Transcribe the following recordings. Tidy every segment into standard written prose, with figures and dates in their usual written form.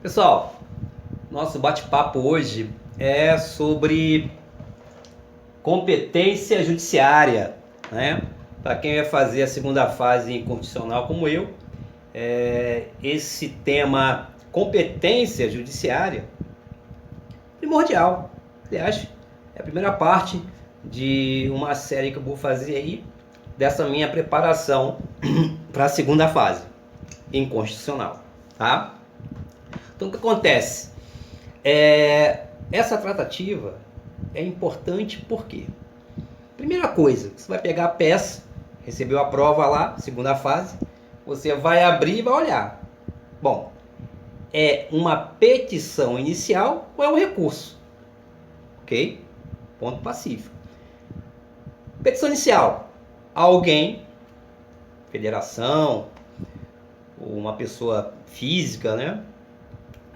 Pessoal, nosso bate-papo hoje é sobre competência judiciária, né? Para quem vai fazer a segunda fase constitucional como eu, esse tema competência judiciária primordial. Aliás, é a primeira parte de uma série que eu vou fazer aí dessa minha preparação para a segunda fase em constitucional, tá? Então o que acontece? Essa tratativa é importante porque, primeira coisa, você vai pegar a peça, recebeu a prova lá, segunda fase, você vai abrir e vai olhar. Bom, é uma petição inicial ou é um recurso? Ok? Ponto pacífico. Petição inicial. Alguém, federação, ou uma pessoa física, né?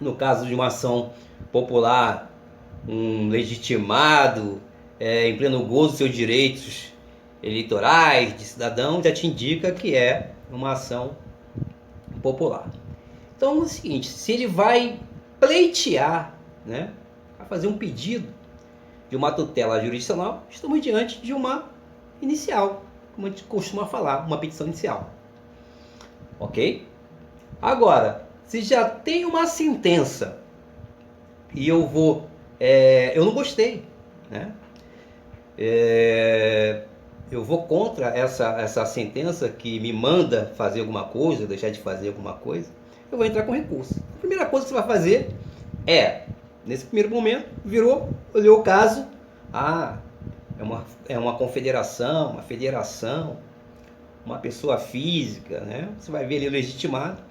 No caso de uma ação popular, um legitimado, em pleno gozo dos seus direitos eleitorais, de cidadão, já te indica que é uma ação popular. Então é o seguinte, se ele vai pleitear, né, vai fazer um pedido de uma tutela jurisdicional, estamos diante de uma inicial, como a gente costuma falar, uma petição inicial. Ok? Agora, se já tem uma sentença e eu não gostei, né? Eu vou contra essa sentença que me manda fazer alguma coisa, deixar de fazer alguma coisa, eu vou entrar com recurso. A primeira coisa que você vai fazer nesse primeiro momento, olhou o caso, é uma confederação, uma federação, uma pessoa física, né? Você vai ver ali o legitimado,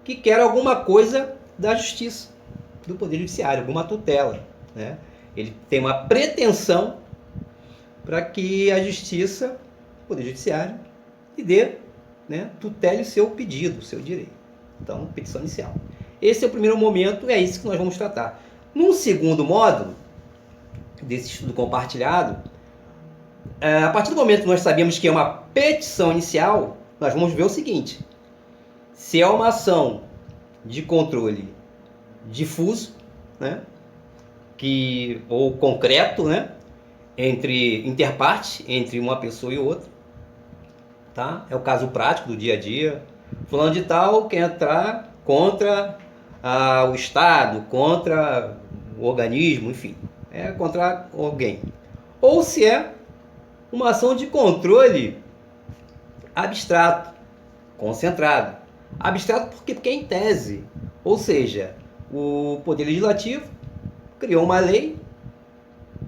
que quer alguma coisa da justiça, do Poder Judiciário, alguma tutela, né? Ele tem uma pretensão para que a justiça, o Poder Judiciário, lhe dê, né, tutele o seu pedido, o seu direito. Então, petição inicial. Esse é o primeiro momento, é isso que nós vamos tratar. Num segundo módulo, desse estudo compartilhado, a partir do momento que nós sabemos que é uma petição inicial, nós vamos ver o seguinte: se é uma ação de controle difuso, né, ou concreto, né, entre interpartes, entre uma pessoa e outra, tá? É o caso prático do dia a dia. Fulano de tal quer entrar contra o Estado, contra o organismo, enfim, contra alguém. Ou se é uma ação de controle abstrato, concentrado. Abstrato porque é em tese, ou seja, o Poder Legislativo criou uma lei,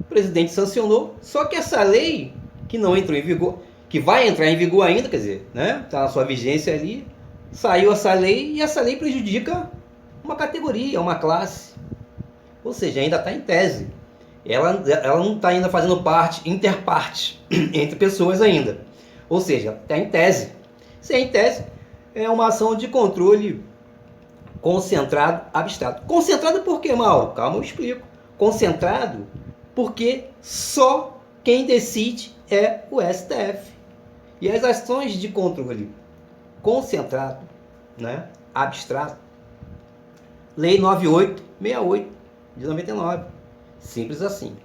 o presidente sancionou, só que essa lei que não entrou em vigor, que vai entrar em vigor ainda, quer dizer, né, está na sua vigência ali, saiu essa lei e essa lei prejudica uma categoria, uma classe, ou seja, ainda está em tese. Ela não está ainda fazendo parte, interparte, entre pessoas ainda, ou seja, está em tese. Se é em tese, é uma ação de controle concentrado, abstrato. Concentrado por quê, Mauro? Calma, eu explico. Concentrado porque só quem decide é o STF. E as ações de controle concentrado, né, abstrato, Lei 9868 de 99. Simples assim.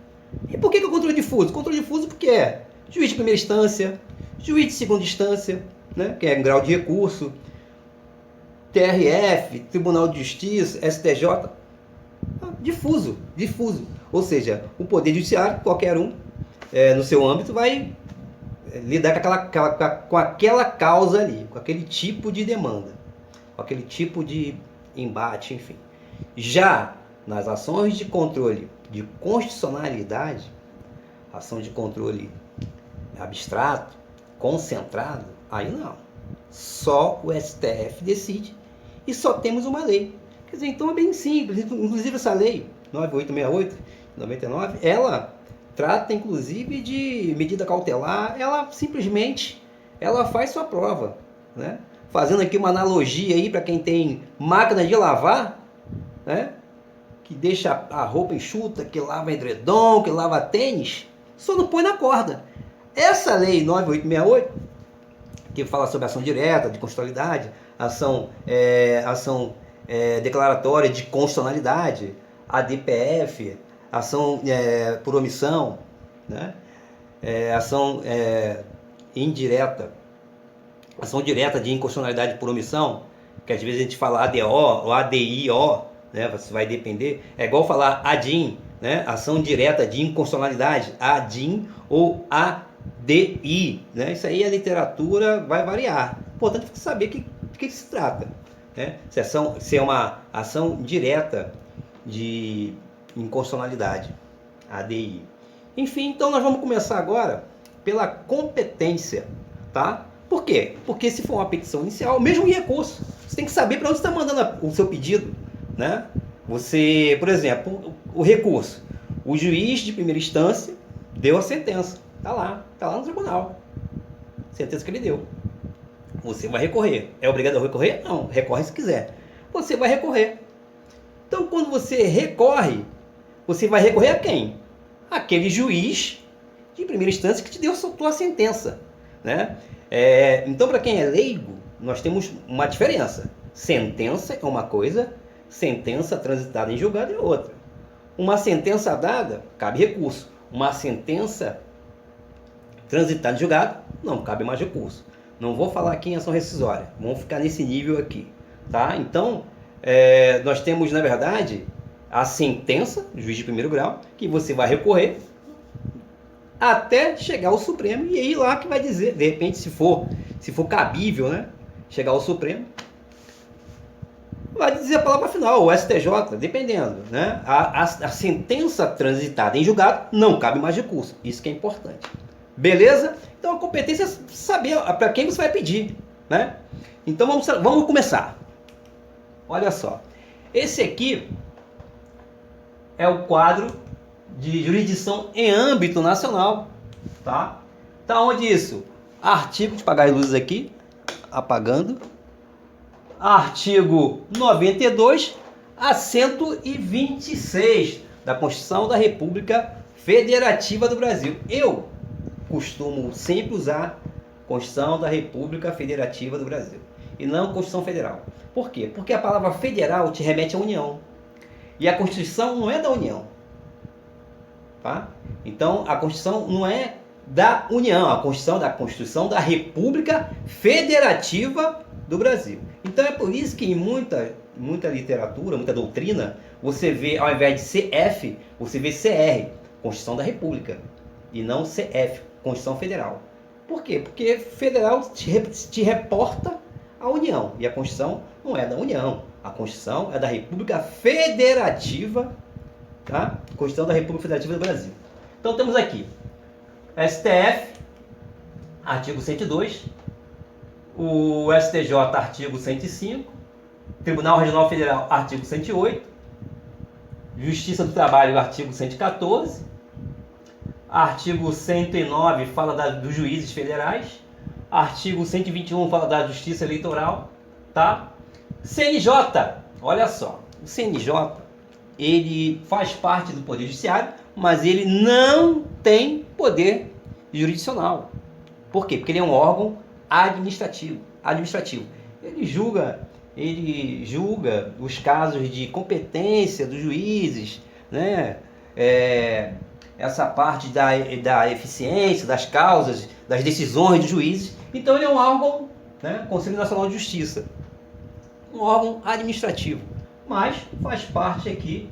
E por que o controle difuso? Controle difuso porque é juiz de primeira instância, juiz de segunda instância, né, que é em grau de recurso, TRF, Tribunal de Justiça, STJ, difuso. Ou seja, o Poder Judiciário, qualquer um, no seu âmbito, vai lidar com aquela causa ali, com aquele tipo de demanda, com aquele tipo de embate, enfim. Já nas ações de controle de constitucionalidade, ação de controle abstrato, concentrado, aí não. Só o STF decide e só temos uma lei. Quer dizer, então é bem simples. Inclusive essa lei 9868 de 99, ela trata inclusive de medida cautelar, ela simplesmente faz sua prova, né? Fazendo aqui uma analogia aí para quem tem máquina de lavar, né? Que deixa a roupa enxuta, que lava edredom, que lava tênis, só não põe na corda. Essa lei 9868, que fala sobre ação direta, de constitucionalidade, ação declaratória de constitucionalidade, ADPF, ação por omissão, né? Ação indireta, ação direta de inconstitucionalidade por omissão, que às vezes a gente fala ADO ou ADIO, né? Você vai depender, é igual falar ADIM, né? Ação direta de inconstitucionalidade, ADIM ou ADI, né? Isso aí a literatura vai variar. Importante você saber do que se trata, né? Se é uma ação direta de inconstitucionalidade, ADI. Enfim, então nós vamos começar agora pela competência, tá? Por quê? Porque se for uma petição inicial, mesmo em recurso, você tem que saber para onde você está mandando o seu pedido, né? Você, por exemplo, o recurso, o juiz de primeira instância deu a sentença, tá lá no tribunal, sentença que ele deu. Você vai recorrer. É obrigado a recorrer? Não, recorre se quiser. Você vai recorrer. Então, quando você recorre, você vai recorrer a quem? Aquele juiz de primeira instância que te deu a sua sentença, né? Então, para quem é leigo, nós temos uma diferença. Sentença é uma coisa, sentença transitada em julgado é outra. Uma sentença dada, cabe recurso. Uma sentença transitada em julgado, não cabe mais recurso. Não vou falar aqui em ação rescisória, vamos ficar nesse nível aqui, tá? Então, nós temos, na verdade, a sentença do juiz de primeiro grau, que você vai recorrer até chegar ao Supremo, e aí lá que vai dizer, de repente, se for cabível, né, chegar ao Supremo, vai dizer a palavra final, o STJ, dependendo, né? A sentença transitada em julgado não cabe mais recurso, isso que é importante. Beleza? Então a competência é saber para quem você vai pedir, né? Então vamos começar. Olha só, esse aqui é o quadro de jurisdição em âmbito nacional, tá? Tá onde isso? Artigo de apagar as luzes aqui, apagando. Artigo 92 a 126 da Constituição da República Federativa do Brasil. Eu costumo sempre usar Constituição da República Federativa do Brasil e não Constituição Federal. Por quê? Porque a palavra federal te remete à União e a Constituição não é da União, tá? Então a Constituição não é da União, a Constituição é da Constituição da República Federativa do Brasil. Então é por isso que em muita literatura, muita doutrina, você vê, ao invés de CF, você vê CR, Constituição da República, e não CF, Constituição Federal. Por quê? Porque federal te reporta à União, e a Constituição não é da União, a Constituição é da República Federativa, tá? Constituição da República Federativa do Brasil. Então temos aqui STF, artigo 102, o STJ, artigo 105, Tribunal Regional Federal, artigo 108, Justiça do Trabalho, artigo 114, artigo 109 fala dos juízes federais, artigo 121 fala da Justiça Eleitoral, tá? CNJ, olha só, o CNJ, ele faz parte do Poder Judiciário, mas ele não tem poder jurisdicional. Por quê? Porque ele é um órgão administrativo. Ele julga os casos de competência dos juízes, né? Essa parte da eficiência, das causas, das decisões dos juízes. Então ele é um órgão, né? Conselho Nacional de Justiça, um órgão administrativo, mas faz parte aqui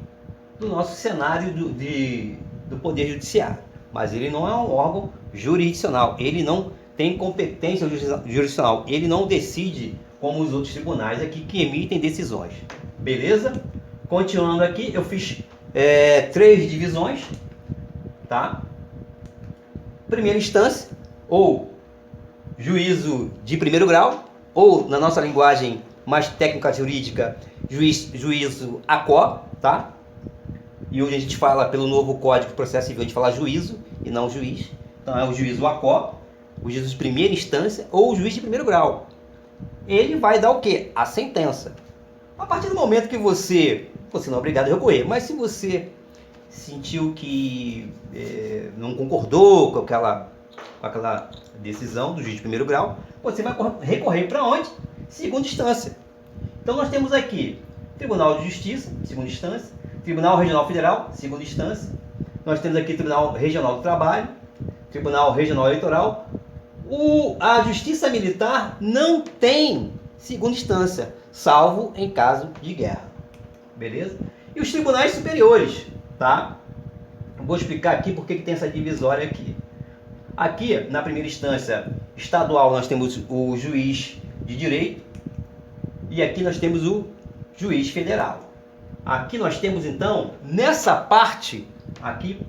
do nosso cenário do Poder Judiciário. Mas ele não é um órgão jurisdicional, ele não tem competência jurisdicional, ele não decide como os outros tribunais aqui que emitem decisões. Beleza? Continuando aqui, eu fiz 3 divisões, tá? Primeira instância, ou juízo de primeiro grau, ou na nossa linguagem mais técnica jurídica, juízo ACO, tá? E hoje a gente fala, pelo novo Código de Processo Civil, a gente fala juízo e não juiz. Então é o juízo ACO, o juízo de primeira instância ou o juiz de primeiro grau. Ele vai dar o quê? A sentença. A partir do momento que você não é obrigado a recorrer, mas se você sentiu que não concordou com aquela decisão do juiz de primeiro grau, você vai recorrer para onde? Segunda instância. Então nós temos aqui Tribunal de Justiça, segunda instância, Tribunal Regional Federal, segunda instância. Nós temos aqui Tribunal Regional do Trabalho, Tribunal Regional Eleitoral. A Justiça Militar não tem segunda instância, salvo em caso de guerra. Beleza? E os tribunais superiores, tá? Vou explicar aqui porque que tem essa divisória aqui. Aqui, na primeira instância estadual, nós temos o juiz de direito e aqui nós temos o juiz federal. Aqui nós temos, então, nessa parte, aqui,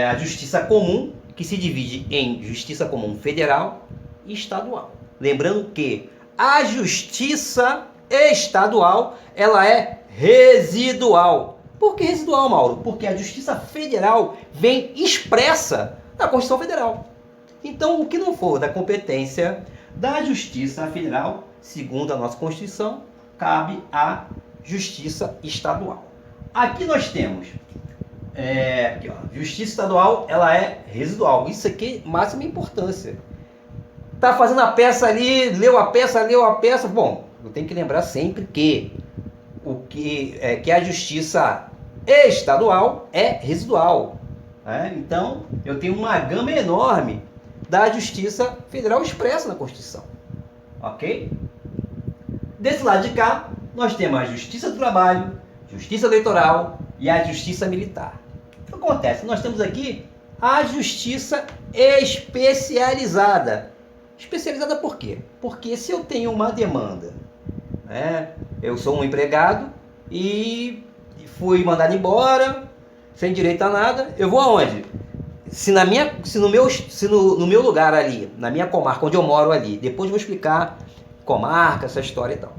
a justiça comum, que se divide em justiça comum federal e estadual. Lembrando que a justiça estadual, ela é residual. Por que residual, Mauro? Porque a justiça federal vem expressa na Constituição Federal. Então, o que não for da competência da Justiça Federal, segundo a nossa Constituição, cabe à Justiça Estadual. Aqui nós temos, aqui, ó, Justiça Estadual, ela é residual. Isso aqui é máxima importância. Tá fazendo a peça ali, leu a peça. Bom, eu tenho que lembrar sempre que que a Justiça Estadual é residual. Então, eu tenho uma gama enorme da Justiça Federal expressa na Constituição. Ok? Desse lado de cá, nós temos a Justiça do Trabalho, Justiça Eleitoral e a Justiça Militar. O que acontece? Nós temos aqui a Justiça Especializada. Especializada por quê? Porque se eu tenho uma demanda, eu sou um empregado e fui mandado embora, sem direito a nada, eu vou aonde? Se no meu lugar ali, na minha comarca, onde eu moro ali, depois eu vou explicar comarca, essa história e tal.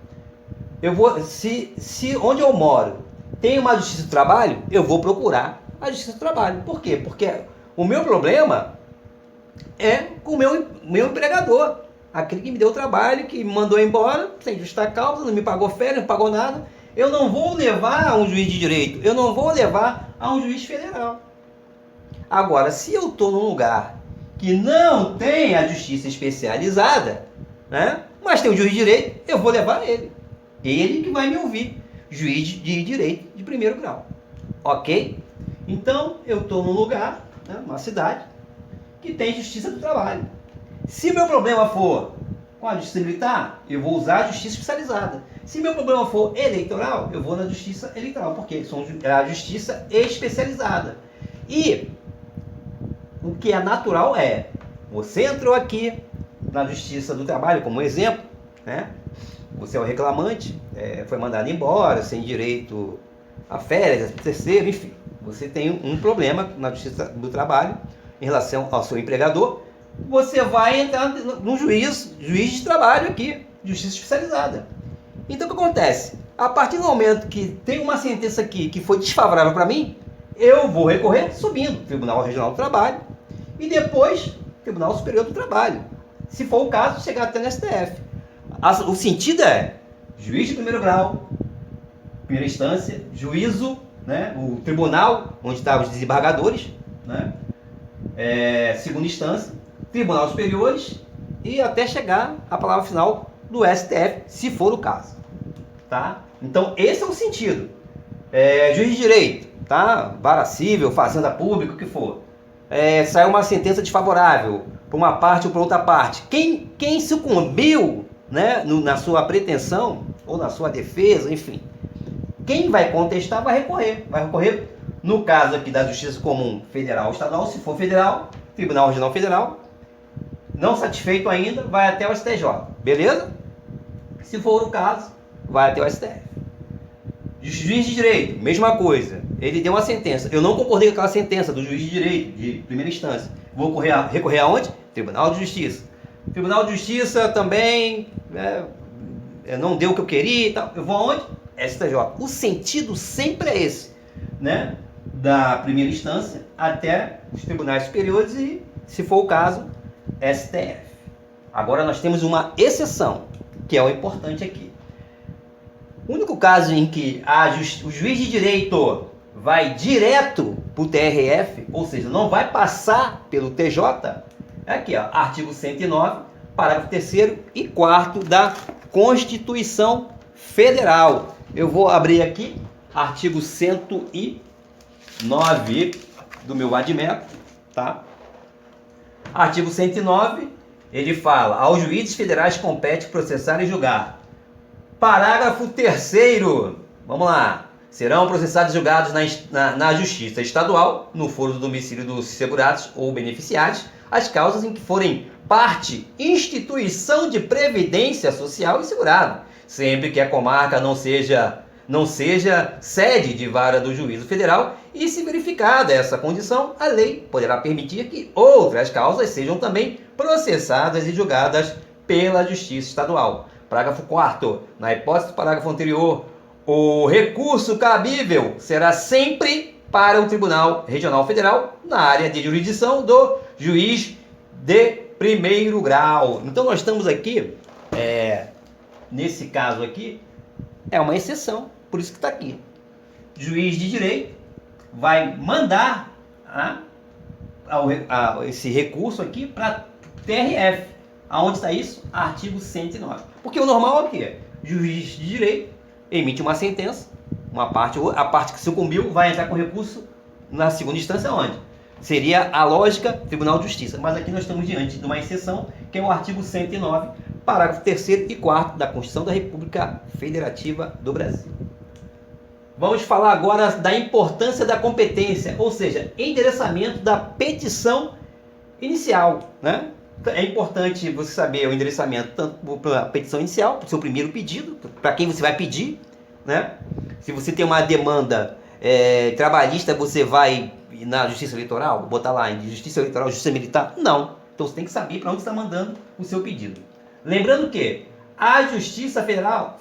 Eu vou, se onde eu moro tem uma justiça do trabalho, eu vou procurar a justiça do trabalho. Por quê? Porque o meu problema é com o meu empregador, aquele que me deu o trabalho, que me mandou embora, sem justa causa, não me pagou férias, não pagou nada. Eu não vou levar a um juiz de direito, eu não vou levar a um juiz federal. Agora, se eu estou num lugar que não tem a justiça especializada, mas tem o juiz de direito, eu vou levar ele. Ele que vai me ouvir, juiz de direito de primeiro grau. Ok? Então, eu estou num lugar, uma cidade, que tem justiça do trabalho. Se meu problema for com a justiça militar, eu vou usar a justiça especializada. Se meu problema for eleitoral, eu vou na justiça eleitoral, porque é a justiça especializada. E o que é natural você entrou aqui na justiça do trabalho, como exemplo, você é o reclamante, foi mandado embora, sem direito a férias, a terceiro, enfim. Você tem um problema na justiça do trabalho em relação ao seu empregador, você vai entrar no juiz de trabalho aqui, justiça especializada. Então o que acontece? A partir do momento que tem uma sentença aqui que foi desfavorável para mim, eu vou recorrer subindo, Tribunal Regional do Trabalho, e depois Tribunal Superior do Trabalho. Se for o caso, chegar até no STF. O sentido é juiz de primeiro grau, primeira instância, juízo, o tribunal onde estavam os desembargadores, segunda instância, tribunal superiores e até chegar a palavra final do STF, se for o caso. Tá? Então, esse é o sentido. Juiz de direito, tá? Vara civil, fazenda pública, o que for. Saiu uma sentença desfavorável para uma parte ou para outra parte. Quem sucumbiu, na sua pretensão ou na sua defesa, enfim, quem vai contestar vai recorrer. Vai recorrer, no caso aqui da Justiça Comum Federal ou Estadual, se for federal, Tribunal Regional Federal, não satisfeito ainda, vai até o STJ, beleza? Se for o caso, vai até o STF. Juiz de direito, mesma coisa. Ele deu uma sentença. Eu não concordei com aquela sentença do juiz de direito, de primeira instância. Vou recorrer aonde? Tribunal de Justiça. Tribunal de Justiça também não deu o que eu queria e tal. Eu vou aonde? STJ. O sentido sempre é esse, da primeira instância até os tribunais superiores e, se for o caso, STF. Agora nós temos uma exceção, que é o importante aqui. O único caso em que o juiz de direito vai direto para o TRF, ou seja, não vai passar pelo TJ, é aqui, artigo 109, parágrafo 3º e 4º da Constituição Federal, eu vou abrir aqui, artigo 109 do meu Admeco, tá? Artigo 109, ele fala: aos juízes federais compete processar e julgar. Parágrafo 3º, vamos lá. Serão processados e julgados na Justiça Estadual, no foro do domicílio dos segurados ou beneficiários, as causas em que forem parte instituição de previdência social e segurado, sempre que a comarca não seja sede de vara do juízo federal, e se verificada essa condição, a lei poderá permitir que outras causas sejam também processadas e julgadas pela Justiça Estadual. Parágrafo 4º. Na hipótese do parágrafo anterior, o recurso cabível será sempre para o Tribunal Regional Federal, na área de jurisdição do juiz de primeiro grau. Então nós estamos aqui, nesse caso aqui, é uma exceção, por isso que está aqui. Juiz de direito vai mandar esse recurso aqui para TRF. Aonde está isso? Artigo 109. Porque o normal é o quê? Juiz de direito emite uma sentença, a parte que sucumbiu vai entrar com recurso na segunda instância, onde? Seria a lógica Tribunal de Justiça. Mas aqui nós estamos diante de uma exceção, que é o artigo 109, parágrafo 3º e 4º da Constituição da República Federativa do Brasil. Vamos falar agora da importância da competência, ou seja, endereçamento da petição inicial, né? É importante você saber o endereçamento tanto para a petição inicial, para o seu primeiro pedido, para quem você vai pedir, né? Se você tem uma demanda trabalhista, você vai na Justiça Eleitoral, botar lá em Justiça Eleitoral, Justiça Militar? Não. Então você tem que saber para onde está mandando o seu pedido. Lembrando que a Justiça Federal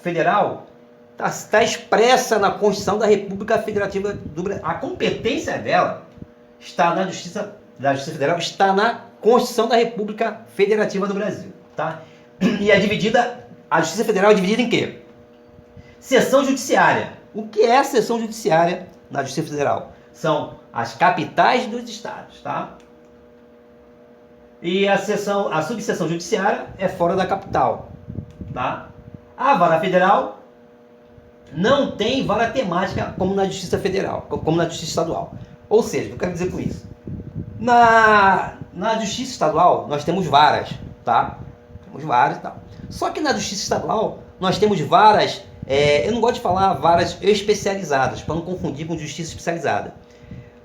está expressa na Constituição da República Federativa do Brasil. A competência dela está na Justiça Federal, está na Constituição da República Federativa do Brasil, tá? E a Justiça Federal é dividida em quê? Seção judiciária. O que é a seção judiciária na Justiça Federal? São as capitais dos estados, tá? E a subseção judiciária é fora da capital, tá? A vara federal não tem vara temática como na Justiça Federal, como na Justiça Estadual. Ou seja, o que eu quero dizer com isso? Na Justiça Estadual, nós temos varas, tá? Temos varas e tal. Só que na Justiça Estadual, nós temos varas, eu não gosto de falar varas especializadas, para não confundir com Justiça Especializada.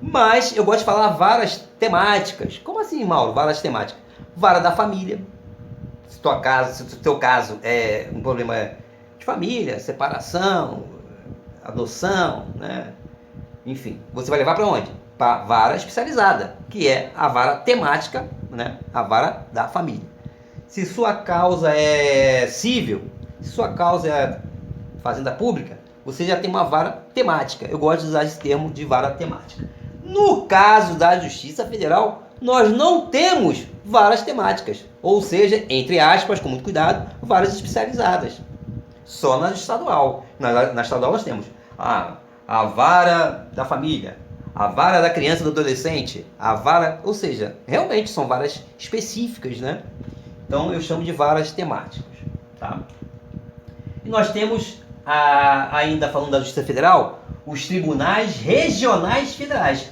Mas eu gosto de falar varas temáticas. Como assim, Mauro? Varas temáticas. Vara da família. Se o teu caso é um problema de família, separação, adoção, né? Enfim, você vai levar para onde? Para vara especializada, que é a vara temática, né? A vara da família. Se sua causa é civil, se sua causa é fazenda pública, você já tem uma vara temática. Eu gosto de usar esse termo de vara temática. No caso da Justiça Federal, nós não temos varas temáticas, ou seja, entre aspas, com muito cuidado, varas especializadas. Só na estadual. Na estadual nós temos a vara da família, a vara da criança e do adolescente, a vara... Ou seja, realmente são varas específicas, né? Então eu chamo de varas temáticas, tá? E nós temos, ainda falando da Justiça Federal, os tribunais regionais federais.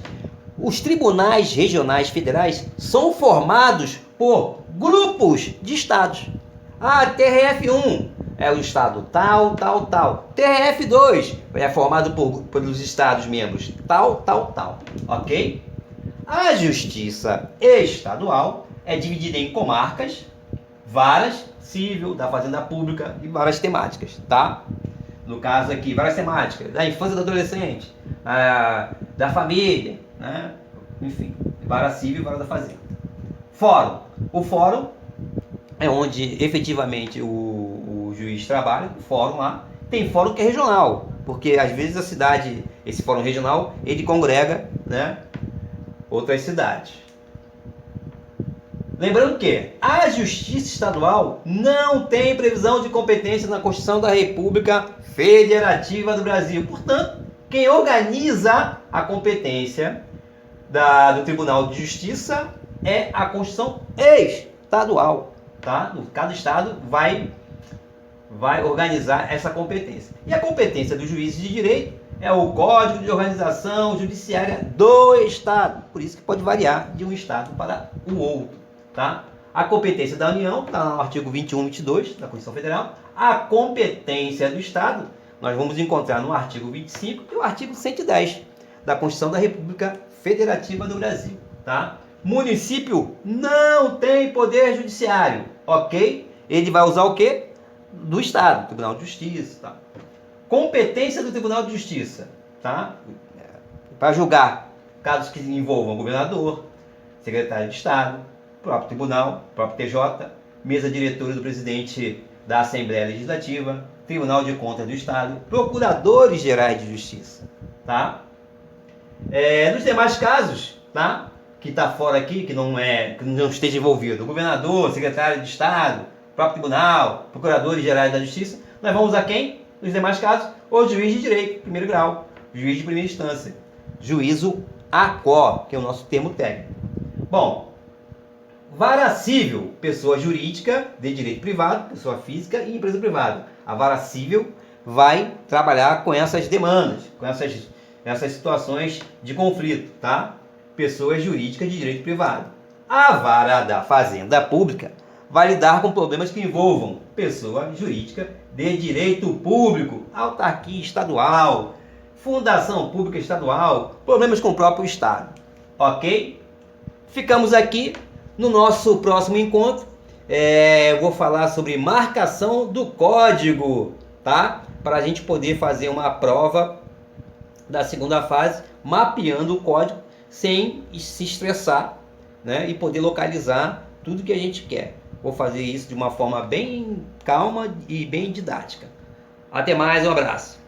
Os tribunais regionais federais são formados por grupos de estados. TRF1 é o estado tal, tal, tal. TRF2 é formado pelos estados membros tal, tal, tal. Ok? A Justiça Estadual é dividida em comarcas, varas civil, da fazenda pública e varas temáticas, tá? No caso aqui, varas temáticas, da infância e do adolescente, da família, né? Enfim, vara civil e vara da fazenda. Fórum. O fórum é onde efetivamente o juiz trabalha, o fórum lá. Tem fórum que é regional, porque às vezes a cidade, esse fórum regional, ele congrega, né, outras cidades. Lembrando que a Justiça Estadual não tem previsão de competência na Constituição da República Federativa do Brasil. Portanto, quem organiza a competência do Tribunal de Justiça é a Constituição Estadual. Tá? Cada estado vai vai organizar essa competência. E a competência dos juízes de direito é o Código de Organização Judiciária do Estado. Por isso que pode variar de um Estado para o outro. Tá? A competência da União está no artigo 21 e 22 da Constituição Federal. A competência do Estado nós vamos encontrar no artigo 25 e o artigo 110 da Constituição da República Federativa do Brasil. Tá? Município não tem poder judiciário, ok? Ele vai usar o quê? Do Estado, Tribunal de Justiça. Tá? Competência do Tribunal de Justiça, tá? Para julgar casos que envolvam governador, secretário de Estado, próprio Tribunal, próprio TJ, mesa diretora do presidente da Assembleia Legislativa, Tribunal de Contas do Estado, procuradores gerais de justiça, tá? Nos demais casos, tá? Que está fora aqui, que não esteja envolvido, o governador, secretário de Estado, próprio Tribunal, procuradores gerais da Justiça, nós vamos a quem? Nos demais casos, o juiz de direito, primeiro grau, juiz de primeira instância, juízo ACO, que é o nosso termo técnico. Bom, vara civil, pessoa jurídica de direito privado, pessoa física e empresa privada. A vara civil vai trabalhar com essas demandas, com essas situações de conflito, tá? Pessoas jurídicas de direito privado. A vara da fazenda pública vai lidar com problemas que envolvam pessoa jurídica de direito público, autarquia estadual, fundação pública estadual, problemas com o próprio Estado. Ok? Ficamos aqui. No nosso próximo encontro, eu vou falar sobre marcação do código, tá? Para a gente poder fazer uma prova da segunda fase, mapeando o código sem se estressar, né? E poder localizar tudo que a gente quer. Vou fazer isso de uma forma bem calma e bem didática. Até mais, um abraço.